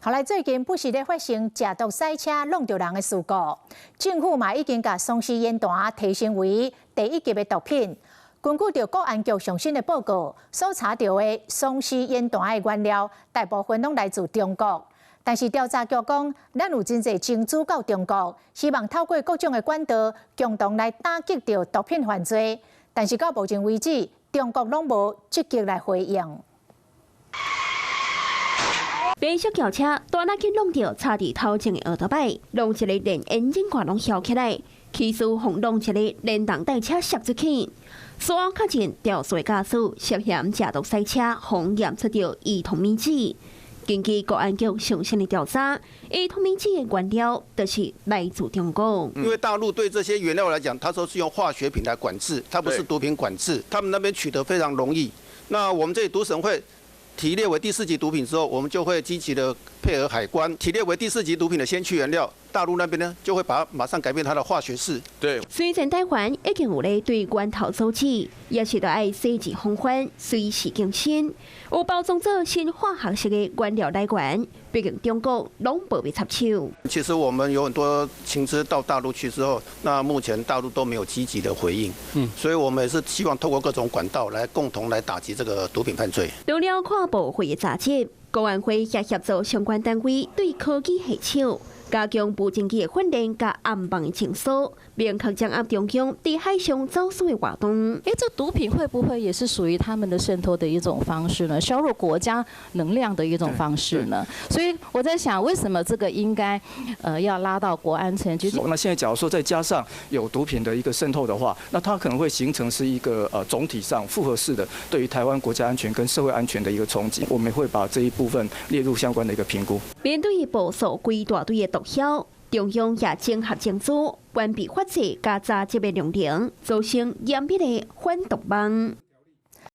後來最近不時咧發生食毒賽車弄到人的事故，政府嘛已經把松獅煙彈提升為第1級的毒品。根據着國安局上新的報告，所查到的松獅煙彈的原料大部分攏來自中國。但是調查局講，咱有真濟證據到中國，希望透過各種的管道，共同來打擊着毒品犯罪。但是到目前為止，中國攏無積極來回應。白色轎車大那去弄到插佇頭前的奧多擺，弄一個連引擎管攏翹起來，起訴互弄一個連動帶車摔出去。所後確認肇事駕駛涉嫌食毒賽車，互驗出着兒童米脂。根據國安局上新的調查，兒童米脂的原料就是來自中國。因為大陸對這些原料來講，它都是用化學品來管制，它不是毒品管制，他們那邊取得非常容易。那我們這裡毒審會提列為第4級毒品之後，我們就會積極的配合海關提列為第4級毒品的先驅原料，大陸那邊呢就會把它馬上改變它的化學式。對，雖然台灣已經有咧對源頭阻止，也是得愛細緻防範，隨時更新。有包裝做新化學式的原料來源，畢竟中國攏無被插手。其實我們有很多情資到大陸去之後，那目前大陸都沒有積極的回應。所以我們也是希望透過各種管道來共同來打擊這個毒品犯罪。除了跨部會的查緝，公安會也協助相關單位對科技下手。加強無證據的訓練，加暗幫的情報，明確掌握中共在海上走私的活動。這毒品會不會也是屬於他們的滲透的一種方式呢？削弱國家能量的一種方式呢？所以我在想，為什麼這個應該要拉到國安層去？那現在假如說再加上有毒品的一個滲透的話，那它可能會形成是一個總體上複合式的對於台灣國家安全跟社會安全的一個衝擊。我們會把這一部分列入相關的一個評估。面對部署幾大隊的毒梟，中央也整合證據，完備法制加查緝的量能，造成嚴密的反毒網。